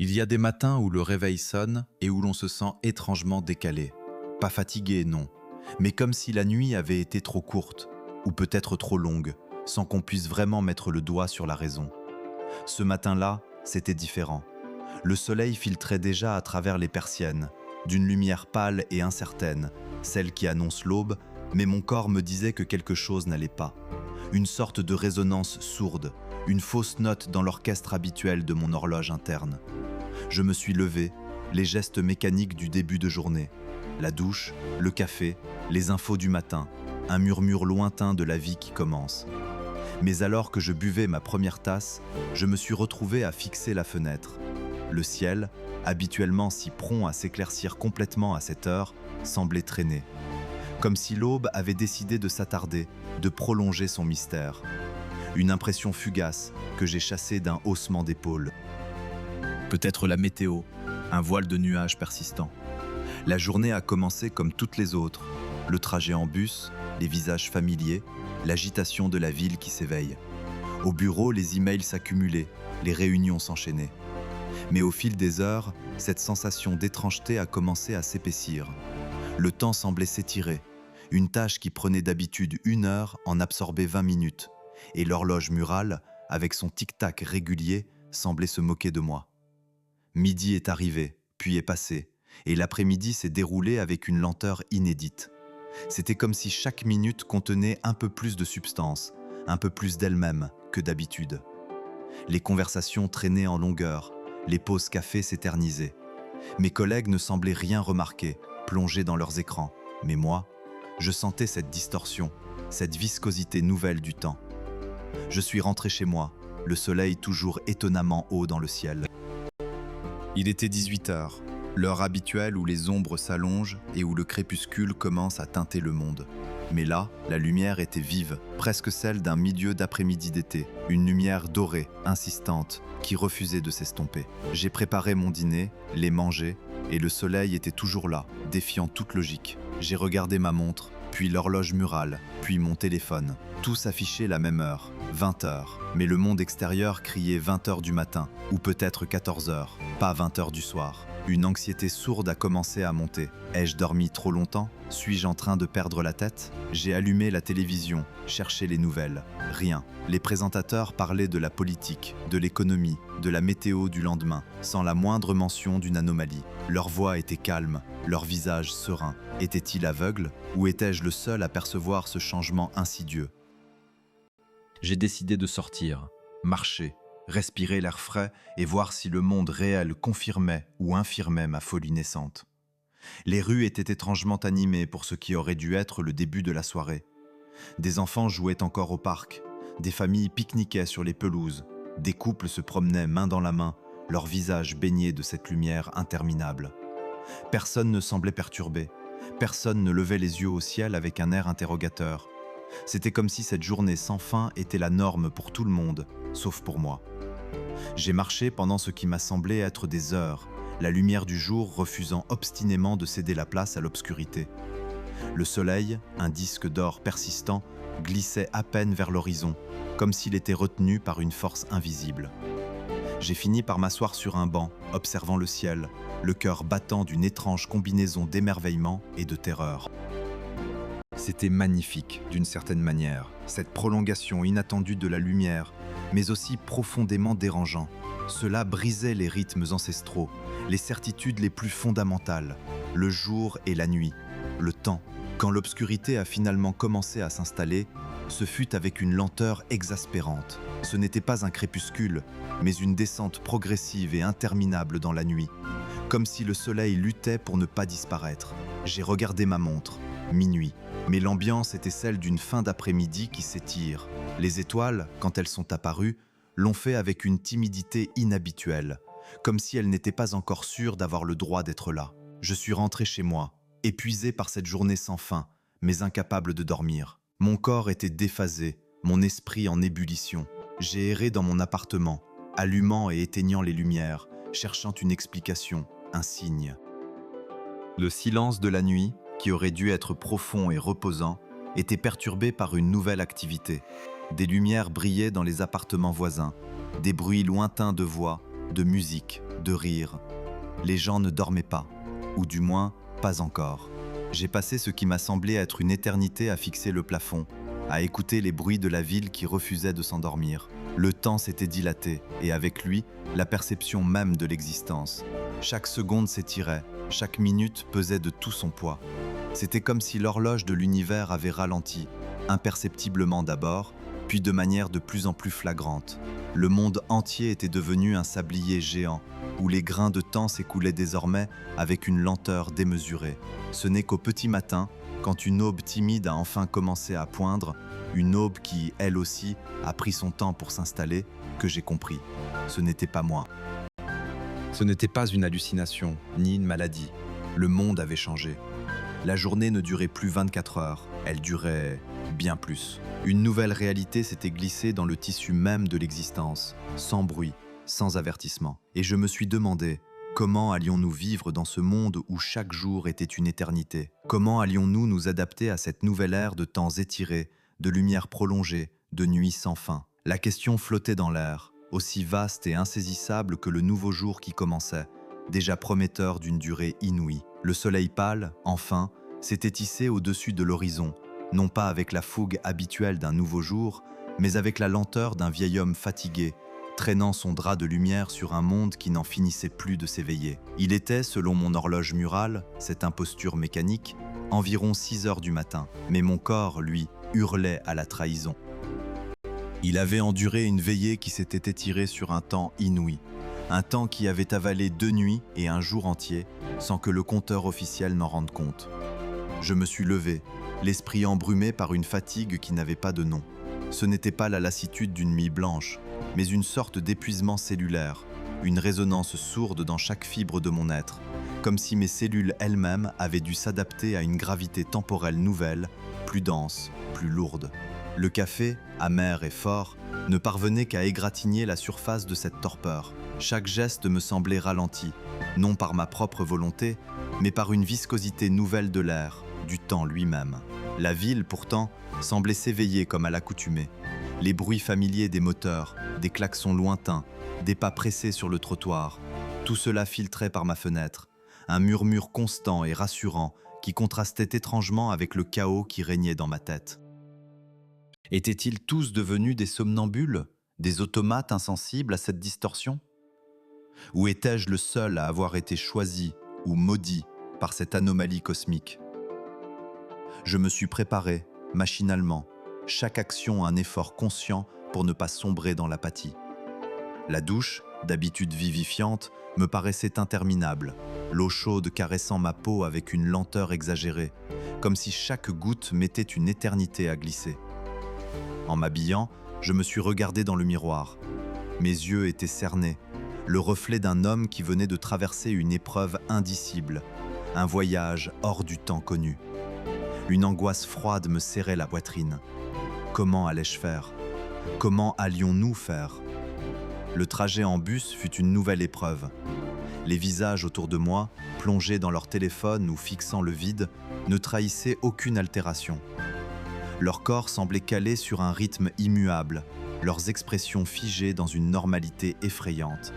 Il y a des matins où le réveil sonne et où l'on se sent étrangement décalé. Pas fatigué, non, mais comme si la nuit avait été trop courte, ou peut-être trop longue, sans qu'on puisse vraiment mettre le doigt sur la raison. Ce matin-là, c'était différent. Le soleil filtrait déjà à travers les persiennes, d'une lumière pâle et incertaine, celle qui annonce l'aube, mais mon corps me disait que quelque chose n'allait pas. Une sorte de résonance sourde, une fausse note dans l'orchestre habituel de mon horloge interne. Je me suis levé, les gestes mécaniques du début de journée. La douche, le café, les infos du matin, un murmure lointain de la vie qui commence. Mais alors que je buvais ma première tasse, je me suis retrouvé à fixer la fenêtre. Le ciel, habituellement si prompt à s'éclaircir complètement à cette heure, semblait traîner. Comme si l'aube avait décidé de s'attarder, de prolonger son mystère. Une impression fugace que j'ai chassée d'un haussement d'épaule. Peut-être la météo, un voile de nuages persistant. La journée a commencé comme toutes les autres. Le trajet en bus, les visages familiers, l'agitation de la ville qui s'éveille. Au bureau, les emails s'accumulaient, les réunions s'enchaînaient. Mais au fil des heures, cette sensation d'étrangeté a commencé à s'épaissir. Le temps semblait s'étirer. Une tâche qui prenait d'habitude 1 heure en absorbait 20 minutes. Et l'horloge murale, avec son tic-tac régulier, semblait se moquer de moi. Midi est arrivé, puis est passé, et l'après-midi s'est déroulé avec une lenteur inédite. C'était comme si chaque minute contenait un peu plus de substance, un peu plus d'elle-même que d'habitude. Les conversations traînaient en longueur, les pauses café s'éternisaient. Mes collègues ne semblaient rien remarquer, plongés dans leurs écrans, mais moi, je sentais cette distorsion, cette viscosité nouvelle du temps. Je suis rentré chez moi, le soleil toujours étonnamment haut dans le ciel. Il était 18h, l'heure habituelle où les ombres s'allongent et où le crépuscule commence à teinter le monde. Mais là, la lumière était vive, presque celle d'un milieu d'après-midi d'été. Une lumière dorée, insistante, qui refusait de s'estomper. J'ai préparé mon dîner, l'ai mangé, et le soleil était toujours là, défiant toute logique. J'ai regardé ma montre, puis l'horloge murale, puis mon téléphone. Tous affichaient la même heure, 20h. Mais le monde extérieur criait 20h du matin, ou peut-être 14h, pas 20h du soir. Une anxiété sourde a commencé à monter. Ai-je dormi trop longtemps? Suis-je en train de perdre la tête? J'ai allumé la télévision, cherché les nouvelles. Rien. Les présentateurs parlaient de la politique, de l'économie, de la météo du lendemain, sans la moindre mention d'une anomalie. Leur voix était calme, leur visage serein. Était-il aveugle, ou étais-je le seul à percevoir ce changement insidieux? J'ai décidé de sortir, marcher, respirer l'air frais et voir si le monde réel confirmait ou infirmait ma folie naissante. Les rues étaient étrangement animées pour ce qui aurait dû être le début de la soirée. Des enfants jouaient encore au parc, des familles pique-niquaient sur les pelouses, des couples se promenaient main dans la main, leurs visages baignés de cette lumière interminable. Personne ne semblait perturbé, personne ne levait les yeux au ciel avec un air interrogateur. C'était comme si cette journée sans fin était la norme pour tout le monde, sauf pour moi. J'ai marché pendant ce qui m'a semblé être des heures, la lumière du jour refusant obstinément de céder la place à l'obscurité. Le soleil, un disque d'or persistant, glissait à peine vers l'horizon, comme s'il était retenu par une force invisible. J'ai fini par m'asseoir sur un banc, observant le ciel, le cœur battant d'une étrange combinaison d'émerveillement et de terreur. C'était magnifique, d'une certaine manière, cette prolongation inattendue de la lumière, mais aussi profondément dérangeant. Cela brisait les rythmes ancestraux, les certitudes les plus fondamentales, le jour et la nuit, le temps. Quand l'obscurité a finalement commencé à s'installer, ce fut avec une lenteur exaspérante. Ce n'était pas un crépuscule, mais une descente progressive et interminable dans la nuit, comme si le soleil luttait pour ne pas disparaître. J'ai regardé ma montre, minuit, mais l'ambiance était celle d'une fin d'après-midi qui s'étire. Les étoiles, quand elles sont apparues, l'ont fait avec une timidité inhabituelle, comme si elles n'étaient pas encore sûres d'avoir le droit d'être là. Je suis rentré chez moi, épuisé par cette journée sans fin, mais incapable de dormir. Mon corps était déphasé, mon esprit en ébullition. J'ai erré dans mon appartement, allumant et éteignant les lumières, cherchant une explication, un signe. Le silence de la nuit, qui aurait dû être profond et reposant, était perturbé par une nouvelle activité. Des lumières brillaient dans les appartements voisins, des bruits lointains de voix, de musique, de rire. Les gens ne dormaient pas, ou du moins, pas encore. J'ai passé ce qui m'a semblé être une éternité à fixer le plafond, à écouter les bruits de la ville qui refusaient de s'endormir. Le temps s'était dilaté, et avec lui, la perception même de l'existence. Chaque seconde s'étirait, chaque minute pesait de tout son poids. C'était comme si l'horloge de l'univers avait ralenti, imperceptiblement d'abord, puis de manière de plus en plus flagrante. Le monde entier était devenu un sablier géant, où les grains de temps s'écoulaient désormais avec une lenteur démesurée. Ce n'est qu'au petit matin, quand une aube timide a enfin commencé à poindre, une aube qui, elle aussi, a pris son temps pour s'installer, que j'ai compris. Ce n'était pas moi. Ce n'était pas une hallucination, ni une maladie. Le monde avait changé. La journée ne durait plus 24 heures, elle durait bien plus. Une nouvelle réalité s'était glissée dans le tissu même de l'existence, sans bruit, sans avertissement. Et je me suis demandé, comment allions-nous vivre dans ce monde où chaque jour était une éternité? Comment allions-nous nous adapter à cette nouvelle ère de temps étirés, de lumière prolongée, de nuits sans fin? La question flottait dans l'air, aussi vaste et insaisissable que le nouveau jour qui commençait, déjà prometteur d'une durée inouïe. Le soleil pâle, enfin, s'était hissé au-dessus de l'horizon, non pas avec la fougue habituelle d'un nouveau jour, mais avec la lenteur d'un vieil homme fatigué, traînant son drap de lumière sur un monde qui n'en finissait plus de s'éveiller. Il était, selon mon horloge murale, cette imposture mécanique, environ 6 heures du matin, mais mon corps, lui, hurlait à la trahison. Il avait enduré une veillée qui s'était étirée sur un temps inouï, un temps qui avait avalé 2 nuits et un jour entier, sans que le compteur officiel n'en rende compte. Je me suis levé, l'esprit embrumé par une fatigue qui n'avait pas de nom. Ce n'était pas la lassitude d'une nuit blanche, mais une sorte d'épuisement cellulaire, une résonance sourde dans chaque fibre de mon être, comme si mes cellules elles-mêmes avaient dû s'adapter à une gravité temporelle nouvelle, plus dense, plus lourde. Le café, amer et fort, ne parvenait qu'à égratigner la surface de cette torpeur. Chaque geste me semblait ralenti, non par ma propre volonté, mais par une viscosité nouvelle de l'air, du temps lui-même. La ville, pourtant, semblait s'éveiller comme à l'accoutumée. Les bruits familiers des moteurs, des klaxons lointains, des pas pressés sur le trottoir, tout cela filtrait par ma fenêtre, un murmure constant et rassurant qui contrastait étrangement avec le chaos qui régnait dans ma tête. Étaient-ils tous devenus des somnambules, des automates insensibles à cette distorsion? Ou étais-je le seul à avoir été choisi ou maudit par cette anomalie cosmique? Je me suis préparé, machinalement, chaque action un effort conscient pour ne pas sombrer dans l'apathie. La douche, d'habitude vivifiante, me paraissait interminable, l'eau chaude caressant ma peau avec une lenteur exagérée, comme si chaque goutte mettait une éternité à glisser. En m'habillant, je me suis regardé dans le miroir. Mes yeux étaient cernés, le reflet d'un homme qui venait de traverser une épreuve indicible, un voyage hors du temps connu. Une angoisse froide me serrait la poitrine. Comment allais-je faire? Comment allions-nous faire? Le trajet en bus fut une nouvelle épreuve. Les visages autour de moi, plongés dans leur téléphone ou fixant le vide, ne trahissaient aucune altération. Leur corps semblait calé sur un rythme immuable, leurs expressions figées dans une normalité effrayante.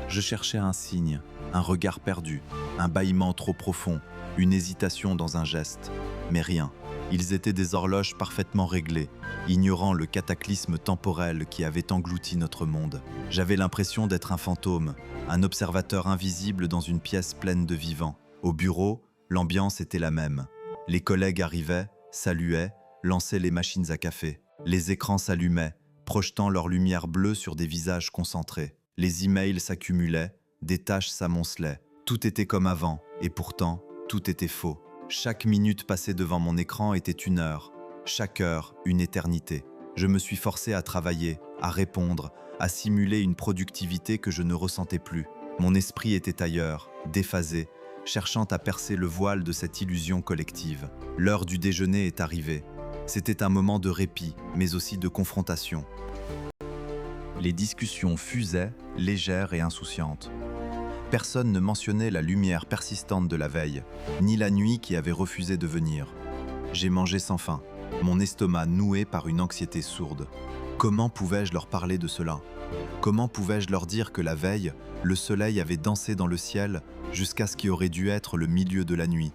Je cherchais un signe, un regard perdu, un bâillement trop profond, une hésitation dans un geste, mais rien. Ils étaient des horloges parfaitement réglées, ignorant le cataclysme temporel qui avait englouti notre monde. J'avais l'impression d'être un fantôme, un observateur invisible dans une pièce pleine de vivants. Au bureau, l'ambiance était la même. Les collègues arrivaient, saluaient, lançaient les machines à café. Les écrans s'allumaient, projetant leur lumière bleue sur des visages concentrés. Les emails s'accumulaient, des tâches s'amoncelaient. Tout était comme avant, et pourtant, tout était faux. Chaque minute passée devant mon écran était une heure, chaque heure une éternité. Je me suis forcé à travailler, à répondre, à simuler une productivité que je ne ressentais plus. Mon esprit était ailleurs, déphasé, cherchant à percer le voile de cette illusion collective. L'heure du déjeuner est arrivée. C'était un moment de répit, mais aussi de confrontation. Les discussions fusaient, légères et insouciantes. Personne ne mentionnait la lumière persistante de la veille, ni la nuit qui avait refusé de venir. J'ai mangé sans faim, mon estomac noué par une anxiété sourde. Comment pouvais-je leur parler de cela? Comment pouvais-je leur dire que la veille, le soleil avait dansé dans le ciel jusqu'à ce qui aurait dû être le milieu de la nuit,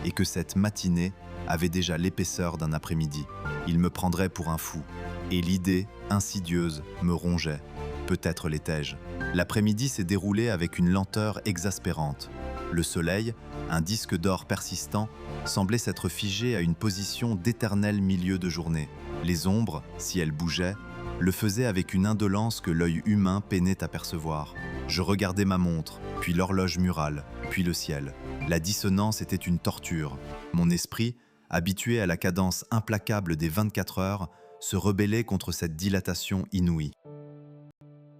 et que cette matinée avait déjà l'épaisseur d'un après-midi? Ils me prendraient pour un fou, et l'idée, insidieuse, me rongeait. Peut-être l'étais-je. L'après-midi s'est déroulé avec une lenteur exaspérante. Le soleil, un disque d'or persistant, semblait s'être figé à une position d'éternel milieu de journée. Les ombres, si elles bougeaient, le faisaient avec une indolence que l'œil humain peinait à percevoir. Je regardais ma montre, puis l'horloge murale, puis le ciel. La dissonance était une torture. Mon esprit, habitué à la cadence implacable des 24 heures, se rebellait contre cette dilatation inouïe.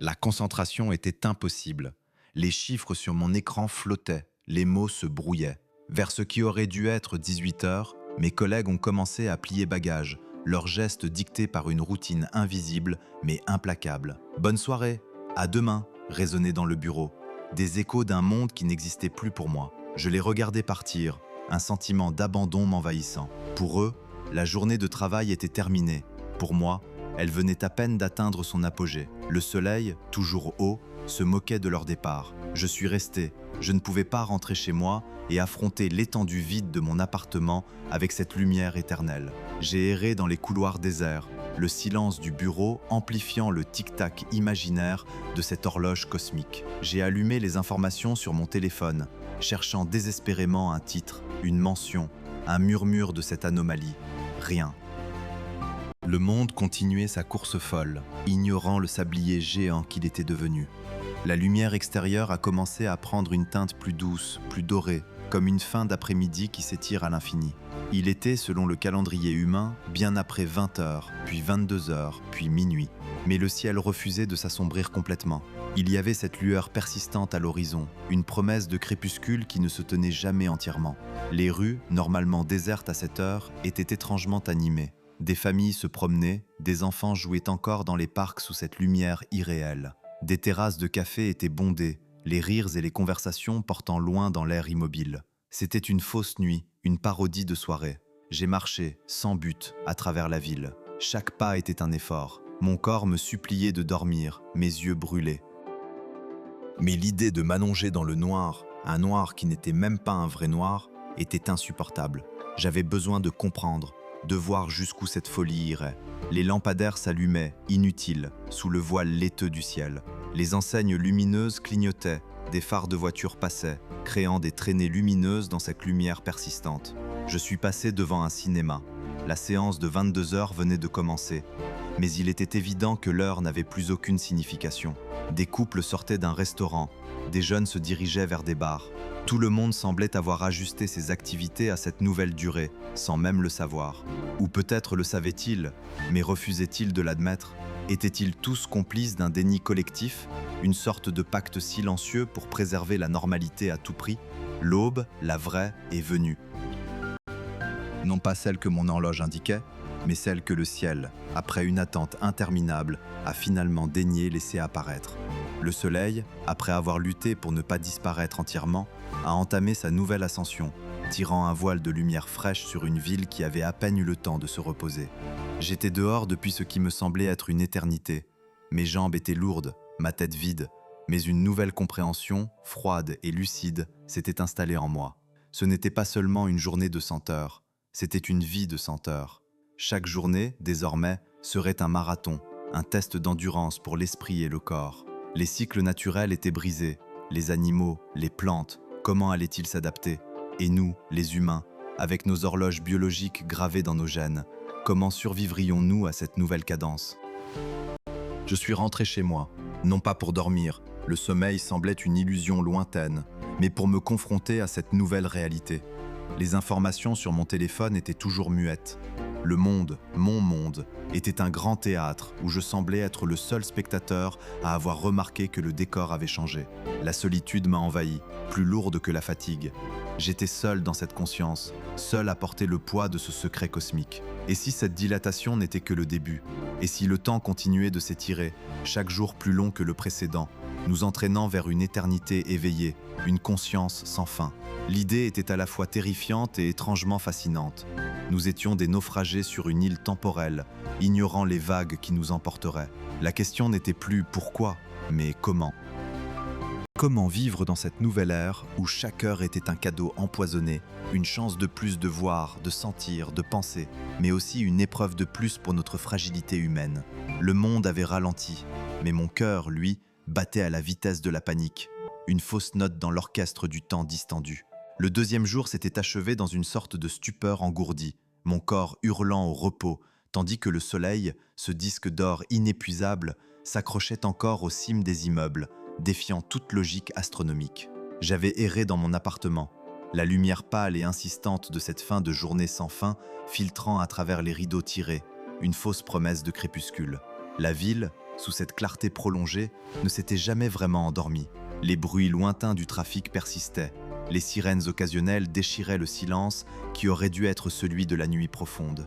La concentration était impossible. Les chiffres sur mon écran flottaient, les mots se brouillaient. Vers ce qui aurait dû être 18 heures, mes collègues ont commencé à plier bagages, leurs gestes dictés par une routine invisible mais implacable. « Bonne soirée, à demain !» résonnait dans le bureau. Des échos d'un monde qui n'existait plus pour moi. Je les regardais partir, un sentiment d'abandon m'envahissant. Pour eux, la journée de travail était terminée. Pour moi, elle venait à peine d'atteindre son apogée. Le soleil, toujours haut, se moquait de leur départ. Je suis resté. Je ne pouvais pas rentrer chez moi et affronter l'étendue vide de mon appartement avec cette lumière éternelle. J'ai erré dans les couloirs déserts, le silence du bureau amplifiant le tic-tac imaginaire de cette horloge cosmique. J'ai allumé les informations sur mon téléphone, cherchant désespérément un titre, une mention, un murmure de cette anomalie. Rien. Le monde continuait sa course folle, ignorant le sablier géant qu'il était devenu. La lumière extérieure a commencé à prendre une teinte plus douce, plus dorée, comme une fin d'après-midi qui s'étire à l'infini. Il était, selon le calendrier humain, bien après 20 heures, puis 22 heures, puis minuit. Mais le ciel refusait de s'assombrir complètement. Il y avait cette lueur persistante à l'horizon, une promesse de crépuscule qui ne se tenait jamais entièrement. Les rues, normalement désertes à cette heure, étaient étrangement animées. Des familles se promenaient, des enfants jouaient encore dans les parcs sous cette lumière irréelle. Des terrasses de café étaient bondées, les rires et les conversations portant loin dans l'air immobile. C'était une fausse nuit, une parodie de soirée. J'ai marché, sans but, à travers la ville. Chaque pas était un effort. Mon corps me suppliait de dormir, mes yeux brûlaient. Mais l'idée de m'allonger dans le noir, un noir qui n'était même pas un vrai noir, était insupportable. J'avais besoin de comprendre, de voir jusqu'où cette folie irait. Les lampadaires s'allumaient, inutiles, sous le voile laiteux du ciel. Les enseignes lumineuses clignotaient, des phares de voitures passaient, créant des traînées lumineuses dans cette lumière persistante. Je suis passé devant un cinéma. La séance de 22 heures venait de commencer, mais il était évident que l'heure n'avait plus aucune signification. Des couples sortaient d'un restaurant, des jeunes se dirigeaient vers des bars. Tout le monde semblait avoir ajusté ses activités à cette nouvelle durée, sans même le savoir. Ou peut-être le savait-il, mais refusait-il de l'admettre? Étaient-ils tous complices d'un déni collectif, une sorte de pacte silencieux pour préserver la normalité à tout prix? L'aube, la vraie, est venue. Non pas celle que mon horloge indiquait, mais celle que le ciel, après une attente interminable, a finalement daigné laisser apparaître. Le soleil, après avoir lutté pour ne pas disparaître entièrement, a entamé sa nouvelle ascension, tirant un voile de lumière fraîche sur une ville qui avait à peine eu le temps de se reposer. J'étais dehors depuis ce qui me semblait être une éternité. Mes jambes étaient lourdes, ma tête vide, mais une nouvelle compréhension, froide et lucide, s'était installée en moi. Ce n'était pas seulement une journée de 100 heures, c'était une vie de 100 heures. Chaque journée, désormais, serait un marathon, un test d'endurance pour l'esprit et le corps. Les cycles naturels étaient brisés, les animaux, les plantes, comment allaient-ils s'adapter? Et nous, les humains, avec nos horloges biologiques gravées dans nos gènes, comment survivrions-nous à cette nouvelle cadence? Je suis rentré chez moi, non pas pour dormir, le sommeil semblait une illusion lointaine, mais pour me confronter à cette nouvelle réalité. Les informations sur mon téléphone étaient toujours muettes. Le monde, mon monde, était un grand théâtre où je semblais être le seul spectateur à avoir remarqué que le décor avait changé. La solitude m'a envahi, plus lourde que la fatigue. J'étais seul dans cette conscience, seul à porter le poids de ce secret cosmique. Et si cette dilatation n'était que le début? Et si le temps continuait de s'étirer, chaque jour plus long que le précédent, nous entraînant vers une éternité éveillée, une conscience sans fin? L'idée était à la fois terrifiante et étrangement fascinante. Nous étions des naufragés sur une île temporelle, ignorant les vagues qui nous emporteraient. La question n'était plus pourquoi, mais comment. Comment vivre dans cette nouvelle ère où chaque heure était un cadeau empoisonné, une chance de plus de voir, de sentir, de penser, mais aussi une épreuve de plus pour notre fragilité humaine. Le monde avait ralenti, mais mon cœur, lui, battait à la vitesse de la panique. Une fausse note dans l'orchestre du temps distendu. Le deuxième jour s'était achevé dans une sorte de stupeur engourdie, mon corps hurlant au repos, tandis que le soleil, ce disque d'or inépuisable, s'accrochait encore aux cimes des immeubles, défiant toute logique astronomique. J'avais erré dans mon appartement, la lumière pâle et insistante de cette fin de journée sans fin filtrant à travers les rideaux tirés, une fausse promesse de crépuscule. La ville, sous cette clarté prolongée, ne s'était jamais vraiment endormie. Les bruits lointains du trafic persistaient. Les sirènes occasionnelles déchiraient le silence qui aurait dû être celui de la nuit profonde.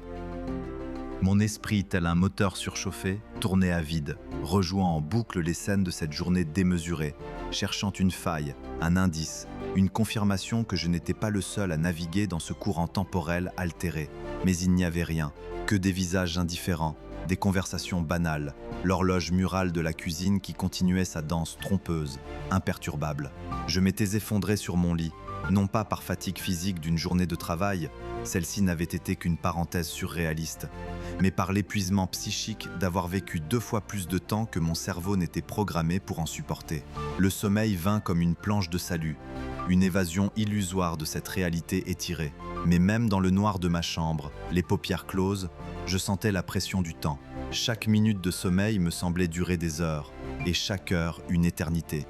Mon esprit, tel un moteur surchauffé, tournait à vide, rejouant en boucle les scènes de cette journée démesurée, cherchant une faille, un indice, une confirmation que je n'étais pas le seul à naviguer dans ce courant temporel altéré. Mais il n'y avait rien, que des visages indifférents, des conversations banales, l'horloge murale de la cuisine qui continuait sa danse trompeuse, imperturbable. Je m'étais effondré sur mon lit, non pas par fatigue physique d'une journée de travail, celle-ci n'avait été qu'une parenthèse surréaliste, mais par l'épuisement psychique d'avoir vécu 2 fois plus de temps que mon cerveau n'était programmé pour en supporter. Le sommeil vint comme une planche de salut, une évasion illusoire de cette réalité étirée. Mais même dans le noir de ma chambre, les paupières closes, je sentais la pression du temps. Chaque minute de sommeil me semblait durer des heures, et chaque heure une éternité.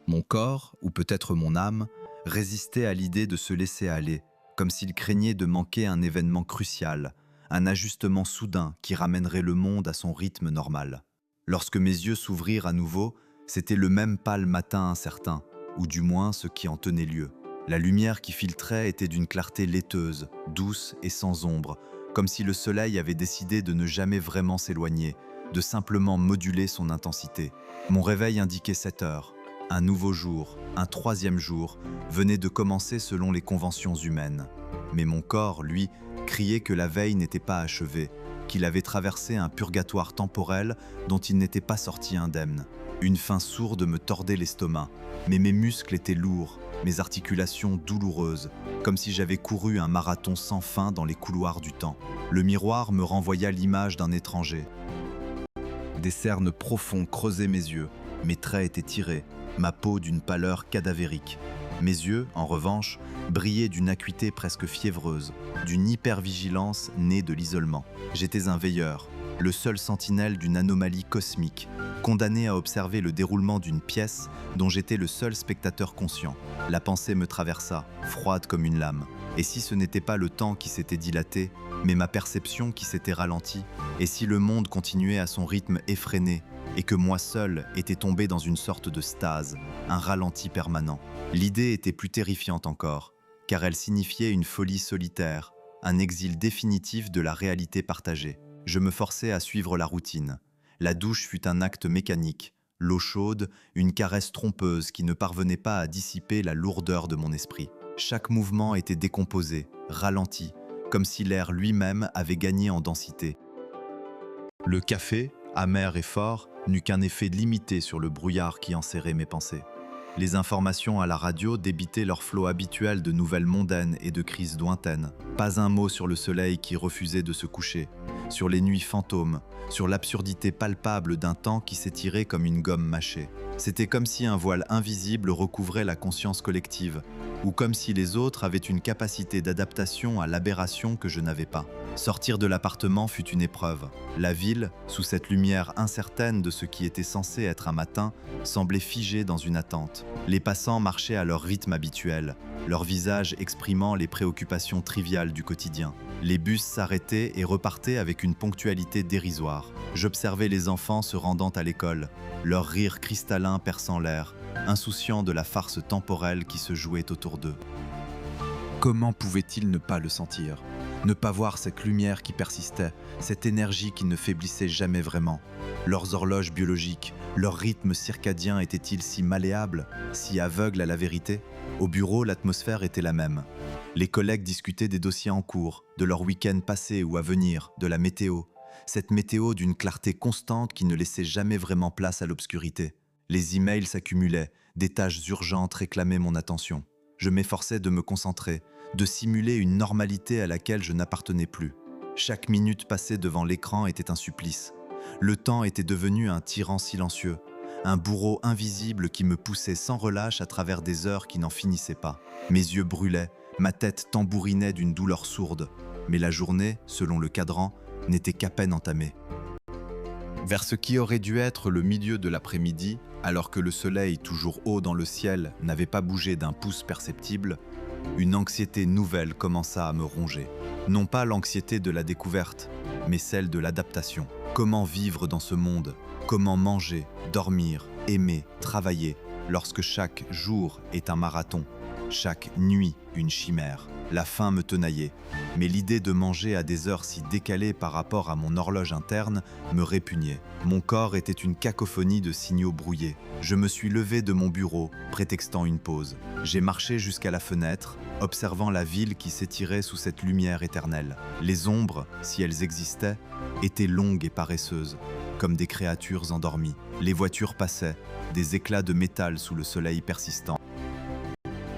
Mon corps, ou peut-être mon âme, résistait à l'idée de se laisser aller, comme s'il craignait de manquer un événement crucial, un ajustement soudain qui ramènerait le monde à son rythme normal. Lorsque mes yeux s'ouvrirent à nouveau, c'était le même pâle matin incertain, ou du moins ce qui en tenait lieu. La lumière qui filtrait était d'une clarté laiteuse, douce et sans ombre, comme si le soleil avait décidé de ne jamais vraiment s'éloigner, de simplement moduler son intensité. Mon réveil indiquait 7 heures. Un nouveau jour, un 3e jour, venait de commencer selon les conventions humaines. Mais mon corps, lui, criait que la veille n'était pas achevée, qu'il avait traversé un purgatoire temporel dont il n'était pas sorti indemne. Une faim sourde me tordait l'estomac, mais mes muscles étaient lourds, mes articulations douloureuses, comme si j'avais couru un marathon sans fin dans les couloirs du temps. Le miroir me renvoya l'image d'un étranger. Des cernes profonds creusaient mes yeux, mes traits étaient tirés, ma peau d'une pâleur cadavérique. Mes yeux, en revanche, brillaient d'une acuité presque fiévreuse, d'une hypervigilance née de l'isolement. J'étais un veilleur, le seul sentinelle d'une anomalie cosmique, condamné à observer le déroulement d'une pièce dont j'étais le seul spectateur conscient. La pensée me traversa, froide comme une lame. Et si ce n'était pas le temps qui s'était dilaté, mais ma perception qui s'était ralentie, et si le monde continuait à son rythme effréné, et que moi seul étais tombé dans une sorte de stase, un ralenti permanent. L'idée était plus terrifiante encore, car elle signifiait une folie solitaire, un exil définitif de la réalité partagée. Je me forçais à suivre la routine. La douche fut un acte mécanique, l'eau chaude, une caresse trompeuse qui ne parvenait pas à dissiper la lourdeur de mon esprit. Chaque mouvement était décomposé, ralenti, comme si l'air lui-même avait gagné en densité. Le café, amer et fort, n'eut qu'un effet limité sur le brouillard qui enserrait mes pensées. Les informations à la radio débitaient leur flot habituel de nouvelles mondaines et de crises lointaines. Pas un mot sur le soleil qui refusait de se coucher, sur les nuits fantômes, sur l'absurdité palpable d'un temps qui s'étirait comme une gomme mâchée. C'était comme si un voile invisible recouvrait la conscience collective, ou comme si les autres avaient une capacité d'adaptation à l'aberration que je n'avais pas. Sortir de l'appartement fut une épreuve. La ville, sous cette lumière incertaine de ce qui était censé être un matin, semblait figée dans une attente. Les passants marchaient à leur rythme habituel, leur visage exprimant les préoccupations triviales du quotidien. Les bus s'arrêtaient et repartaient avec une ponctualité dérisoire. J'observais les enfants se rendant à l'école, leur rire cristallin perçant l'air, insouciants de la farce temporelle qui se jouait autour d'eux. Comment pouvaient-ils ne pas le sentir ? Ne pas voir cette lumière qui persistait, cette énergie qui ne faiblissait jamais vraiment. Leurs horloges biologiques, leur rythme circadien étaient-ils si malléables, si aveugles à la vérité ? Au bureau, l'atmosphère était la même. Les collègues discutaient des dossiers en cours, de leur week-end passé ou à venir, de la météo. Cette météo d'une clarté constante qui ne laissait jamais vraiment place à l'obscurité. Les emails s'accumulaient, des tâches urgentes réclamaient mon attention. Je m'efforçais de me concentrer, de simuler une normalité à laquelle je n'appartenais plus. Chaque minute passée devant l'écran était un supplice. Le temps était devenu un tyran silencieux, un bourreau invisible qui me poussait sans relâche à travers des heures qui n'en finissaient pas. Mes yeux brûlaient, ma tête tambourinait d'une douleur sourde, mais la journée, selon le cadran, n'était qu'à peine entamée. Vers ce qui aurait dû être le milieu de l'après-midi, alors que le soleil, toujours haut dans le ciel, n'avait pas bougé d'un pouce perceptible, une anxiété nouvelle commença à me ronger. Non pas l'anxiété de la découverte, mais celle de l'adaptation. Comment vivre dans ce monde? Comment manger, dormir, aimer, travailler, lorsque chaque jour est un marathon, chaque nuit une chimère? La faim me tenaillait, mais l'idée de manger à des heures si décalées par rapport à mon horloge interne me répugnait. Mon corps était une cacophonie de signaux brouillés. Je me suis levé de mon bureau, prétextant une pause. J'ai marché jusqu'à la fenêtre, observant la ville qui s'étirait sous cette lumière éternelle. Les ombres, si elles existaient, étaient longues et paresseuses, comme des créatures endormies. Les voitures passaient, des éclats de métal sous le soleil persistant.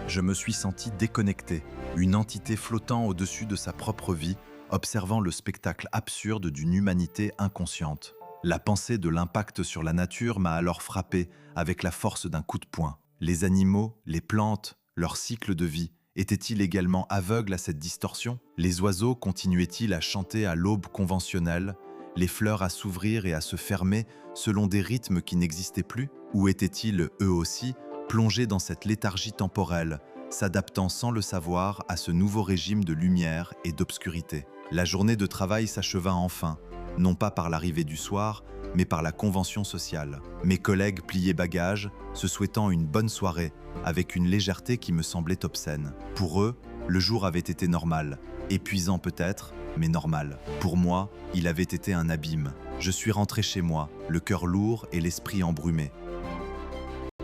Je me suis senti déconnecté, une entité flottant au-dessus de sa propre vie, observant le spectacle absurde d'une humanité inconsciente. La pensée de l'impact sur la nature m'a alors frappé avec la force d'un coup de poing. Les animaux, les plantes, leur cycle de vie, étaient-ils également aveugles à cette distorsion? Les oiseaux continuaient-ils à chanter à l'aube conventionnelle, les fleurs à s'ouvrir et à se fermer selon des rythmes qui n'existaient plus? Ou étaient-ils, eux aussi, plongés dans cette léthargie temporelle, s'adaptant sans le savoir à ce nouveau régime de lumière et d'obscurité? La journée de travail s'acheva enfin, non pas par l'arrivée du soir, mais par la convention sociale. Mes collègues pliaient bagages, se souhaitant une bonne soirée, avec une légèreté qui me semblait obscène. Pour eux, le jour avait été normal, épuisant peut-être, mais normal. Pour moi, il avait été un abîme. Je suis rentré chez moi, le cœur lourd et l'esprit embrumé.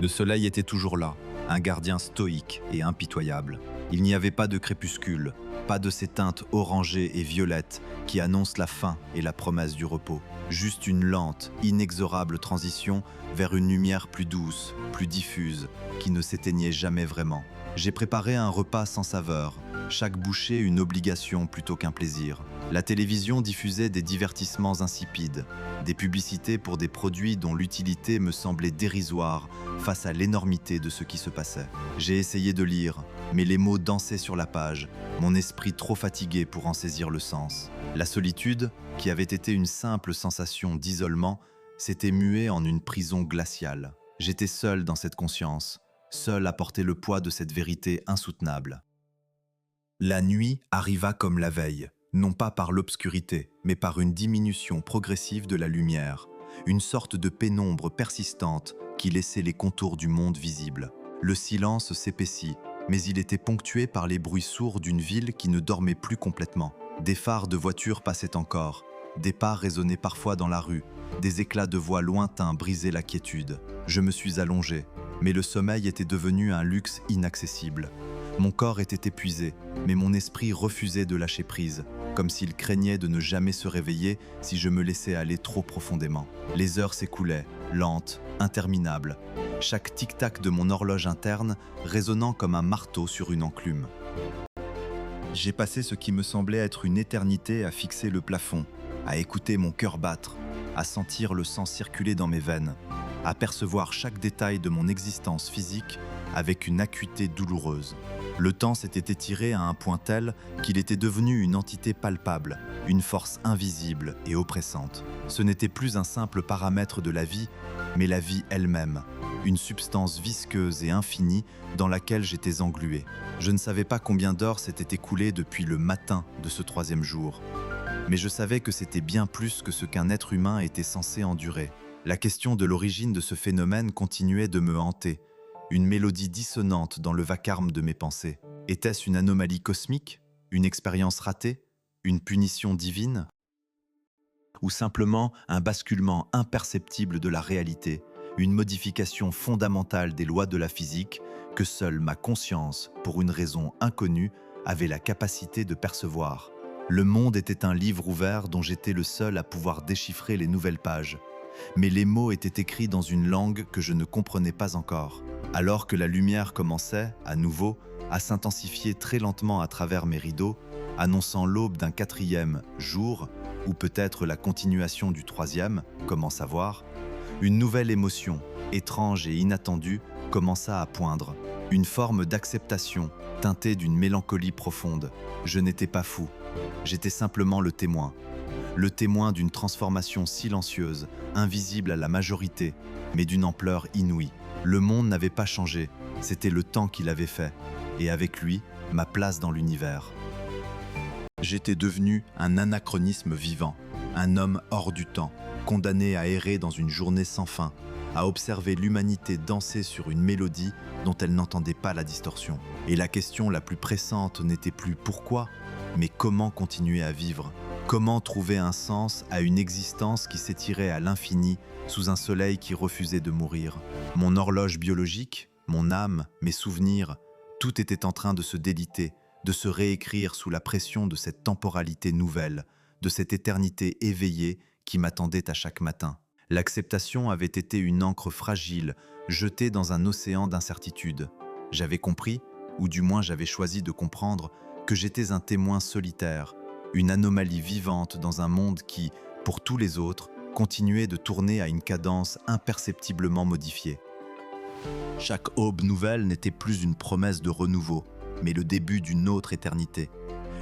Le soleil était toujours là, un gardien stoïque et impitoyable. Il n'y avait pas de crépuscule, pas de ces teintes orangées et violettes qui annoncent la fin et la promesse du repos. Juste une lente, inexorable transition vers une lumière plus douce, plus diffuse, qui ne s'éteignait jamais vraiment. J'ai préparé un repas sans saveur, chaque bouchée une obligation plutôt qu'un plaisir. La télévision diffusait des divertissements insipides, des publicités pour des produits dont l'utilité me semblait dérisoire face à l'énormité de ce qui se passait. J'ai essayé de lire, mais les mots dansaient sur la page, mon esprit trop fatigué pour en saisir le sens. La solitude, qui avait été une simple sensation d'isolement, s'était muée en une prison glaciale. J'étais seul dans cette conscience, seul à porter le poids de cette vérité insoutenable. La nuit arriva comme la veille, non pas par l'obscurité, mais par une diminution progressive de la lumière, une sorte de pénombre persistante qui laissait les contours du monde visibles. Le silence s'épaissit, mais il était ponctué par les bruits sourds d'une ville qui ne dormait plus complètement. Des phares de voitures passaient encore, des pas résonnaient parfois dans la rue, des éclats de voix lointains brisaient la quiétude. Je me suis allongé, mais le sommeil était devenu un luxe inaccessible. Mon corps était épuisé, mais mon esprit refusait de lâcher prise, comme s'il craignait de ne jamais se réveiller si je me laissais aller trop profondément. Les heures s'écoulaient, lentes, interminables, chaque tic-tac de mon horloge interne résonnant comme un marteau sur une enclume. J'ai passé ce qui me semblait être une éternité à fixer le plafond, à écouter mon cœur battre, à sentir le sang circuler dans mes veines, à percevoir chaque détail de mon existence physique avec une acuité douloureuse. Le temps s'était étiré à un point tel qu'il était devenu une entité palpable, une force invisible et oppressante. Ce n'était plus un simple paramètre de la vie, mais la vie elle-même, une substance visqueuse et infinie dans laquelle j'étais englué. Je ne savais pas combien d'heures s'étaient écoulées depuis le matin de ce 3e jour, mais je savais que c'était bien plus que ce qu'un être humain était censé endurer. La question de l'origine de ce phénomène continuait de me hanter, une mélodie dissonante dans le vacarme de mes pensées. Était-ce une anomalie cosmique? Une expérience ratée? Une punition divine? Ou simplement un basculement imperceptible de la réalité, une modification fondamentale des lois de la physique que seule ma conscience, pour une raison inconnue, avait la capacité de percevoir. Le monde était un livre ouvert dont j'étais le seul à pouvoir déchiffrer les nouvelles pages. Mais les mots étaient écrits dans une langue que je ne comprenais pas encore. Alors que la lumière commençait, à nouveau, à s'intensifier très lentement à travers mes rideaux, annonçant l'aube d'un 4e jour, ou peut-être la continuation du 3e, comment savoir, une nouvelle émotion, étrange et inattendue, commença à poindre. Une forme d'acceptation, teintée d'une mélancolie profonde. Je n'étais pas fou, j'étais simplement le témoin. Le témoin d'une transformation silencieuse, invisible à la majorité, mais d'une ampleur inouïe. Le monde n'avait pas changé, c'était le temps qui l'avait fait, et avec lui, ma place dans l'univers. J'étais devenu un anachronisme vivant, un homme hors du temps, condamné à errer dans une journée sans fin, à observer l'humanité danser sur une mélodie dont elle n'entendait pas la distorsion. Et la question la plus pressante n'était plus pourquoi, mais comment continuer à vivre. Comment trouver un sens à une existence qui s'étirait à l'infini sous un soleil qui refusait de mourir? Mon horloge biologique, mon âme, mes souvenirs, tout était en train de se déliter, de se réécrire sous la pression de cette temporalité nouvelle, de cette éternité éveillée qui m'attendait à chaque matin. L'acceptation avait été une encre fragile, jetée dans un océan d'incertitude. J'avais compris, ou du moins j'avais choisi de comprendre, que j'étais un témoin solitaire, une anomalie vivante dans un monde qui, pour tous les autres, continuait de tourner à une cadence imperceptiblement modifiée. Chaque aube nouvelle n'était plus une promesse de renouveau, mais le début d'une autre éternité.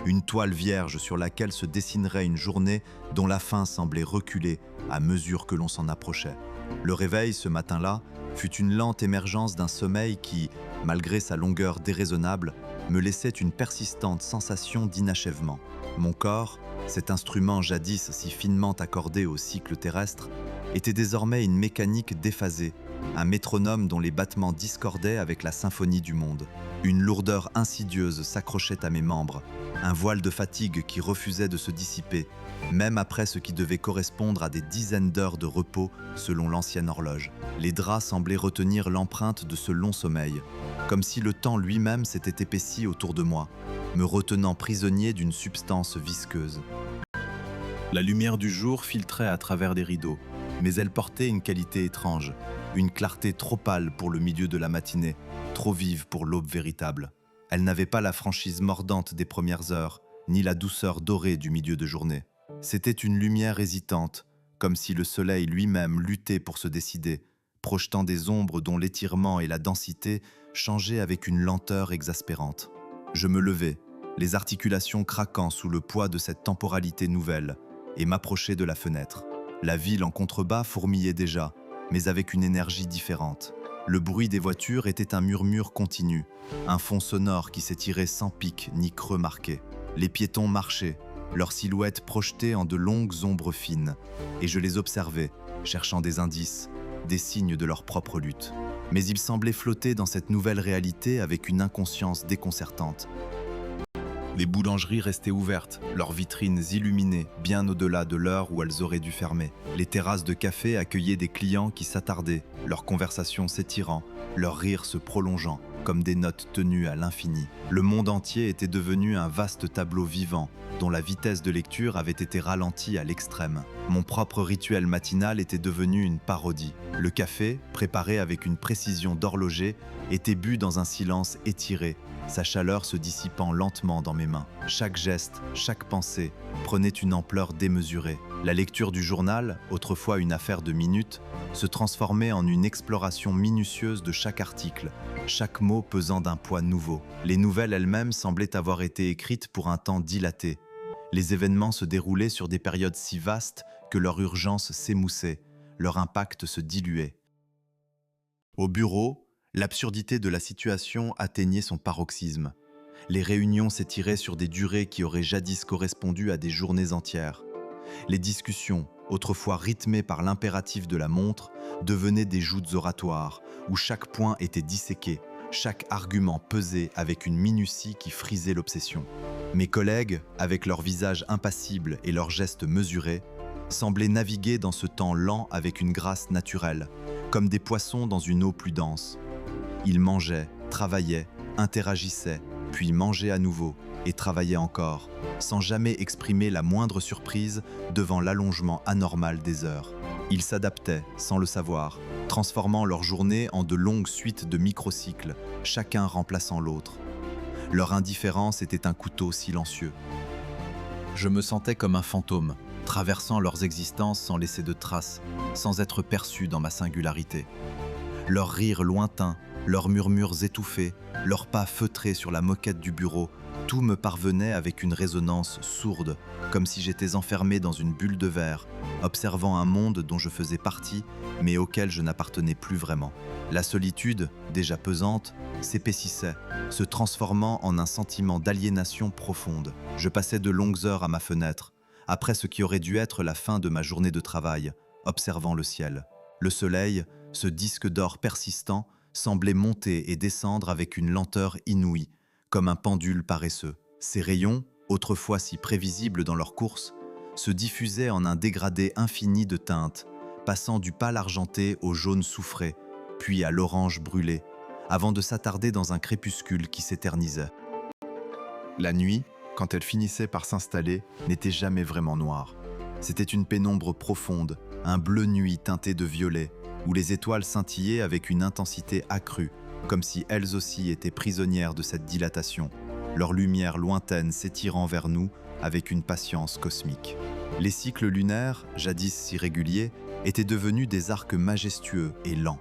Une toile vierge sur laquelle se dessinerait une journée dont la fin semblait reculer à mesure que l'on s'en approchait. Le réveil, ce matin-là, fut une lente émergence d'un sommeil qui, malgré sa longueur déraisonnable, me laissait une persistante sensation d'inachèvement. Mon corps, cet instrument jadis si finement accordé au cycle terrestre, était désormais une mécanique déphasée, un métronome dont les battements discordaient avec la symphonie du monde. Une lourdeur insidieuse s'accrochait à mes membres, un voile de fatigue qui refusait de se dissiper, même après ce qui devait correspondre à des dizaines d'heures de repos selon l'ancienne horloge. Les draps semblaient retenir l'empreinte de ce long sommeil, comme si le temps lui-même s'était épaissi autour de moi, me retenant prisonnier d'une substance visqueuse. La lumière du jour filtrait à travers les rideaux, mais elle portait une qualité étrange, une clarté trop pâle pour le milieu de la matinée, trop vive pour l'aube véritable. Elle n'avait pas la franchise mordante des premières heures, ni la douceur dorée du milieu de journée. C'était une lumière hésitante, comme si le soleil lui-même luttait pour se décider, projetant des ombres dont l'étirement et la densité changeaient avec une lenteur exaspérante. Je me levai, les articulations craquant sous le poids de cette temporalité nouvelle, et m'approchai de la fenêtre. La ville en contrebas fourmillait déjà, mais avec une énergie différente. Le bruit des voitures était un murmure continu, un fond sonore qui s'étirait sans pic ni creux marqué. Les piétons marchaient, leurs silhouettes projetées en de longues ombres fines, et je les observais, cherchant des indices, des signes de leur propre lutte. Mais ils semblaient flotter dans cette nouvelle réalité avec une inconscience déconcertante. Les boulangeries restaient ouvertes, leurs vitrines illuminées bien au-delà de l'heure où elles auraient dû fermer. Les terrasses de café accueillaient des clients qui s'attardaient, leurs conversations s'étirant, leurs rires se prolongeant, comme des notes tenues à l'infini. Le monde entier était devenu un vaste tableau vivant, dont la vitesse de lecture avait été ralentie à l'extrême. Mon propre rituel matinal était devenu une parodie. Le café, préparé avec une précision d'horloger, était bu dans un silence étiré, sa chaleur se dissipant lentement dans mes mains. Chaque geste, chaque pensée prenait une ampleur démesurée. La lecture du journal, autrefois une affaire de minutes, se transformait en une exploration minutieuse de chaque article, chaque mot pesant d'un poids nouveau. Les nouvelles elles-mêmes semblaient avoir été écrites pour un temps dilaté. Les événements se déroulaient sur des périodes si vastes que leur urgence s'émoussait, leur impact se diluait. Au bureau, l'absurdité de la situation atteignait son paroxysme. Les réunions s'étiraient sur des durées qui auraient jadis correspondu à des journées entières. Les discussions, autrefois rythmées par l'impératif de la montre, devenaient des joutes oratoires, où chaque point était disséqué, chaque argument pesé avec une minutie qui frisait l'obsession. Mes collègues, avec leurs visages impassibles et leurs gestes mesurés, semblaient naviguer dans ce temps lent avec une grâce naturelle, comme des poissons dans une eau plus dense. Ils mangeaient, travaillaient, interagissaient, puis mangeaient à nouveau et travaillaient encore, sans jamais exprimer la moindre surprise devant l'allongement anormal des heures. Ils s'adaptaient, sans le savoir, transformant leur journée en de longues suites de microcycles, chacun remplaçant l'autre. Leur indifférence était un couteau silencieux. Je me sentais comme un fantôme, traversant leurs existences sans laisser de traces, sans être perçu dans ma singularité. Leurs rires lointains, leurs murmures étouffés, leurs pas feutrés sur la moquette du bureau, tout me parvenait avec une résonance sourde, comme si j'étais enfermé dans une bulle de verre, observant un monde dont je faisais partie, mais auquel je n'appartenais plus vraiment. La solitude, déjà pesante, s'épaississait, se transformant en un sentiment d'aliénation profonde. Je passais de longues heures à ma fenêtre, après ce qui aurait dû être la fin de ma journée de travail, observant le ciel. Le soleil, ce disque d'or persistant, semblait monter et descendre avec une lenteur inouïe, comme un pendule paresseux. Ces rayons, autrefois si prévisibles dans leur course, se diffusaient en un dégradé infini de teintes, passant du pâle argenté au jaune soufré, puis à l'orange brûlé, avant de s'attarder dans un crépuscule qui s'éternisait. La nuit, quand elle finissait par s'installer, n'était jamais vraiment noire. C'était une pénombre profonde, un bleu nuit teinté de violet, où les étoiles scintillaient avec une intensité accrue, comme si elles aussi étaient prisonnières de cette dilatation, leur lumière lointaine s'étirant vers nous avec une patience cosmique. Les cycles lunaires, jadis si réguliers, étaient devenus des arcs majestueux et lents.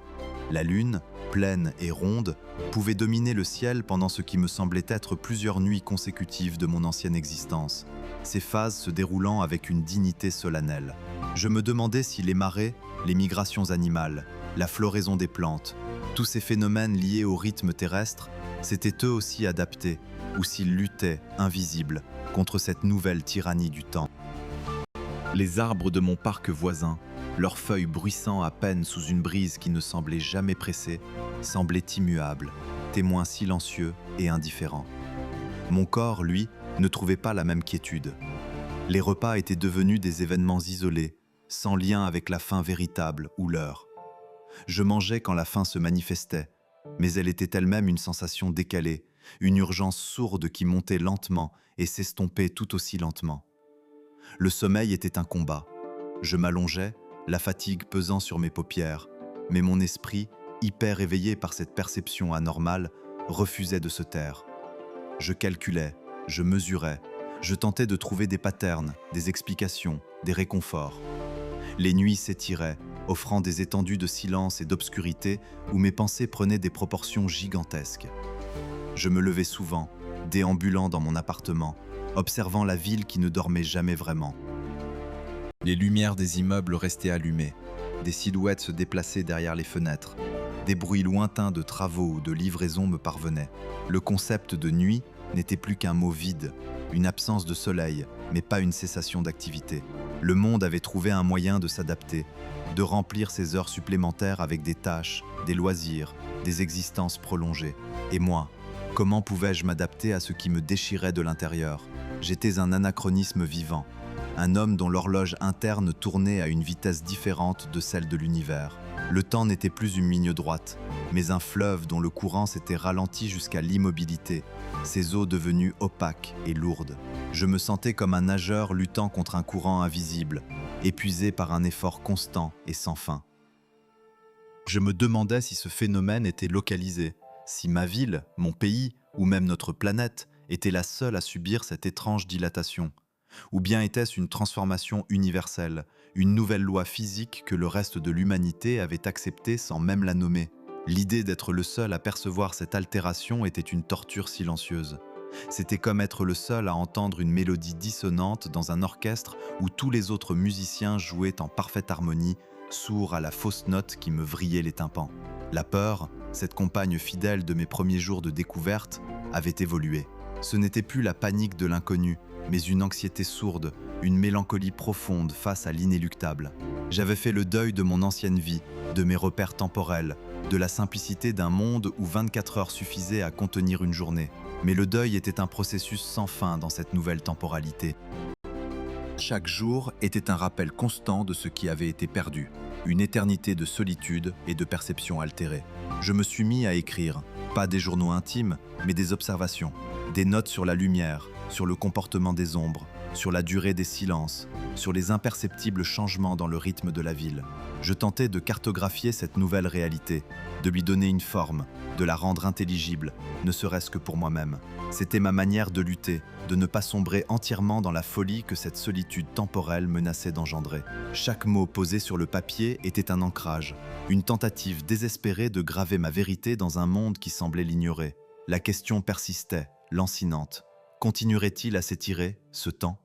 La lune, pleine et ronde, pouvait dominer le ciel pendant ce qui me semblait être plusieurs nuits consécutives de mon ancienne existence, ces phases se déroulant avec une dignité solennelle. Je me demandais si les marées, les migrations animales, la floraison des plantes, tous ces phénomènes liés au rythme terrestre, s'étaient eux aussi adaptés, ou s'ils luttaient, invisibles, contre cette nouvelle tyrannie du temps. Les arbres de mon parc voisin, leurs feuilles bruissant à peine sous une brise qui ne semblait jamais pressée, semblaient immuables, témoins silencieux et indifférents. Mon corps, lui, ne trouvait pas la même quiétude. Les repas étaient devenus des événements isolés, sans lien avec la faim véritable ou l'heure. Je mangeais quand la faim se manifestait, mais elle était elle-même une sensation décalée, une urgence sourde qui montait lentement et s'estompait tout aussi lentement. Le sommeil était un combat. Je m'allongeais, la fatigue pesant sur mes paupières, mais mon esprit, hyper éveillé par cette perception anormale, refusait de se taire. Je calculais, je mesurais, je tentais de trouver des patterns, des explications, des réconforts. Les nuits s'étiraient, offrant des étendues de silence et d'obscurité où mes pensées prenaient des proportions gigantesques. Je me levais souvent, déambulant dans mon appartement, observant la ville qui ne dormait jamais vraiment. Les lumières des immeubles restaient allumées, des silhouettes se déplaçaient derrière les fenêtres, des bruits lointains de travaux ou de livraisons me parvenaient. Le concept de nuit n'était plus qu'un mot vide, une absence de soleil, mais pas une cessation d'activité. Le monde avait trouvé un moyen de s'adapter, de remplir ses heures supplémentaires avec des tâches, des loisirs, des existences prolongées. Et moi, comment pouvais-je m'adapter à ce qui me déchirait de l'intérieur? J'étais un anachronisme vivant, un homme dont l'horloge interne tournait à une vitesse différente de celle de l'univers. Le temps n'était plus une ligne droite, mais un fleuve dont le courant s'était ralenti jusqu'à l'immobilité, ses eaux devenues opaques et lourdes. Je me sentais comme un nageur luttant contre un courant invisible, épuisé par un effort constant et sans fin. Je me demandais si ce phénomène était localisé, si ma ville, mon pays, ou même notre planète, était la seule à subir cette étrange dilatation. Ou bien était-ce une transformation universelle, une nouvelle loi physique que le reste de l'humanité avait acceptée sans même la nommer? L'idée d'être le seul à percevoir cette altération était une torture silencieuse. C'était comme être le seul à entendre une mélodie dissonante dans un orchestre où tous les autres musiciens jouaient en parfaite harmonie, sourds à la fausse note qui me vrillait les tympans. La peur, cette compagne fidèle de mes premiers jours de découverte, avait évolué. Ce n'était plus la panique de l'inconnu, mais une anxiété sourde, une mélancolie profonde face à l'inéluctable. J'avais fait le deuil de mon ancienne vie, de mes repères temporels, de la simplicité d'un monde où 24 heures suffisaient à contenir une journée. Mais le deuil était un processus sans fin dans cette nouvelle temporalité. Chaque jour était un rappel constant de ce qui avait été perdu. une éternité de solitude et de perception altérée. Je me suis mis à écrire, pas des journaux intimes, mais des observations, des notes sur la lumière, sur le comportement des ombres, sur la durée des silences, sur les imperceptibles changements dans le rythme de la ville. Je tentais de cartographier cette nouvelle réalité, de lui donner une forme, de la rendre intelligible, ne serait-ce que pour moi-même. C'était ma manière de lutter, de ne pas sombrer entièrement dans la folie que cette solitude temporelle menaçait d'engendrer. Chaque mot posé sur le papier était un ancrage, une tentative désespérée de graver ma vérité dans un monde qui semblait l'ignorer. La question persistait, lancinante. Continuerait-il à s'étirer, ce temps ?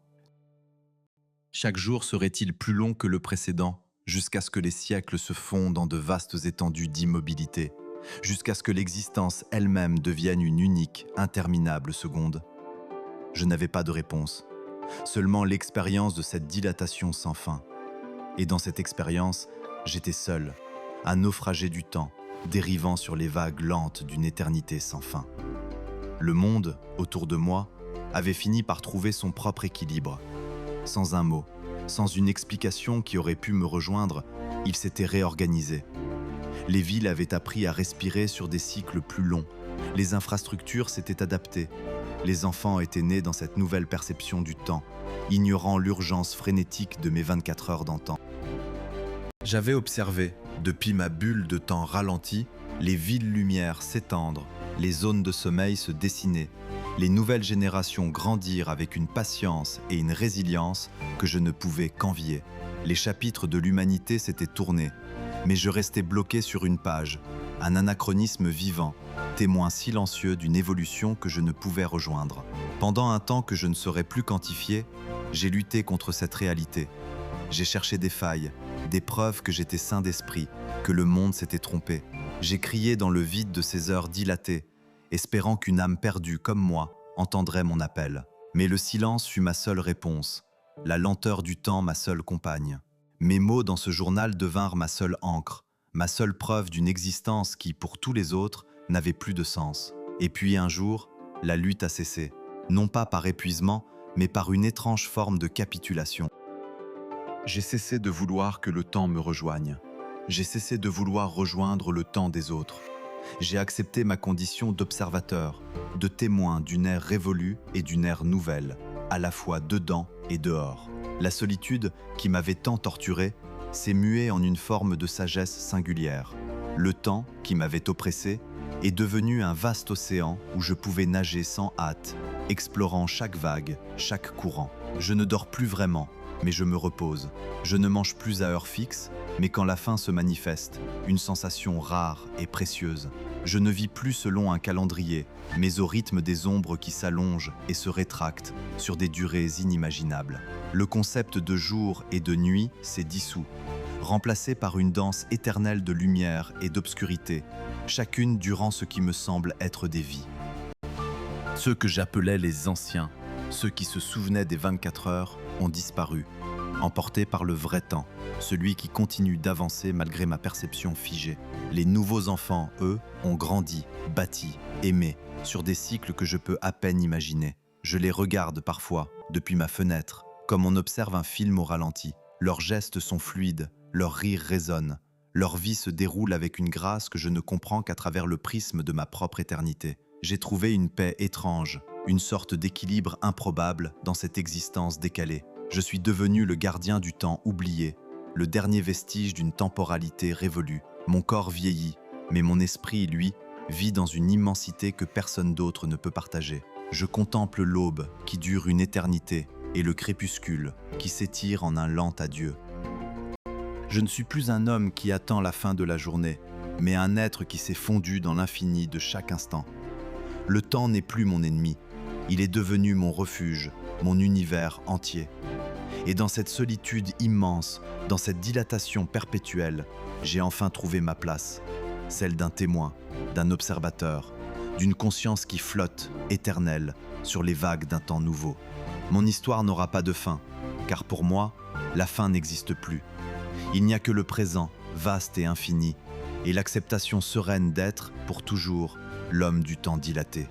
Chaque jour serait-il plus long que le précédent, jusqu'à ce que les siècles se fondent en de vastes étendues d'immobilité, jusqu'à ce que l'existence elle-même devienne une unique, interminable seconde ? Je n'avais pas de réponse, seulement l'expérience de cette dilatation sans fin. Et dans cette expérience, j'étais seul, un naufragé du temps, dérivant sur les vagues lentes d'une éternité sans fin. Le monde, autour de moi, avait fini par trouver son propre équilibre. Sans un mot, sans une explication qui aurait pu me rejoindre, il s'était réorganisé. Les villes avaient appris à respirer sur des cycles plus longs. Les infrastructures s'étaient adaptées. Les enfants étaient nés dans cette nouvelle perception du temps, ignorant l'urgence frénétique de mes 24 heures d'antan. J'avais observé, depuis ma bulle de temps ralentie, les villes lumières s'étendre, les zones de sommeil se dessiner, les nouvelles générations grandir avec une patience et une résilience que je ne pouvais qu'envier. Les chapitres de l'humanité s'étaient tournés, mais je restais bloqué sur une page, un anachronisme vivant, témoin silencieux d'une évolution que je ne pouvais rejoindre. Pendant un temps que je ne saurais plus quantifier, j'ai lutté contre cette réalité. J'ai cherché des failles, des preuves que j'étais sain d'esprit, que le monde s'était trompé. J'ai crié dans le vide de ces heures dilatées, espérant qu'une âme perdue comme moi entendrait mon appel. Mais le silence fut ma seule réponse, la lenteur du temps ma seule compagne. Mes mots dans ce journal devinrent ma seule encre, ma seule preuve d'une existence qui, pour tous les autres, n'avait plus de sens. Et puis un jour, la lutte a cessé, non pas par épuisement, mais par une étrange forme de capitulation. J'ai cessé de vouloir que le temps me rejoigne. J'ai cessé de vouloir rejoindre le temps des autres. J'ai accepté ma condition d'observateur, de témoin d'une ère révolue et d'une ère nouvelle, à la fois dedans et dehors. La solitude, qui m'avait tant torturé, s'est muée en une forme de sagesse singulière. Le temps, qui m'avait oppressé, est devenu un vaste océan où je pouvais nager sans hâte, explorant chaque vague, chaque courant. Je ne dors plus vraiment, mais je me repose. Je ne mange plus à heure fixe, mais quand la faim se manifeste, une sensation rare et précieuse. Je ne vis plus selon un calendrier, mais au rythme des ombres qui s'allongent et se rétractent sur des durées inimaginables. Le concept de jour et de nuit s'est dissous, remplacé par une danse éternelle de lumière et d'obscurité, chacune durant ce qui me semble être des vies. Ceux que j'appelais les anciens, ceux qui se souvenaient des 24 heures, ont disparu, emportés par le vrai temps, celui qui continue d'avancer malgré ma perception figée. Les nouveaux enfants, eux, ont grandi, bâti, aimé, sur des cycles que je peux à peine imaginer. Je les regarde parfois, depuis ma fenêtre, comme on observe un film au ralenti. Leurs gestes sont fluides, leurs rires résonnent, leur vie se déroule avec une grâce que je ne comprends qu'à travers le prisme de ma propre éternité. J'ai trouvé une paix étrange, une sorte d'équilibre improbable dans cette existence décalée. Je suis devenu le gardien du temps oublié, le dernier vestige d'une temporalité révolue. Mon corps vieillit, mais mon esprit, lui, vit dans une immensité que personne d'autre ne peut partager. Je contemple l'aube qui dure une éternité et le crépuscule qui s'étire en un lent adieu. Je ne suis plus un homme qui attend la fin de la journée, mais un être qui s'est fondu dans l'infini de chaque instant. Le temps n'est plus mon ennemi, il est devenu mon refuge, mon univers entier. Et dans cette solitude immense, dans cette dilatation perpétuelle, j'ai enfin trouvé ma place, celle d'un témoin, d'un observateur, d'une conscience qui flotte, éternelle, sur les vagues d'un temps nouveau. Mon histoire n'aura pas de fin, car pour moi, la fin n'existe plus. Il n'y a que le présent, vaste et infini, et l'acceptation sereine d'être, pour toujours, l'homme du temps dilaté.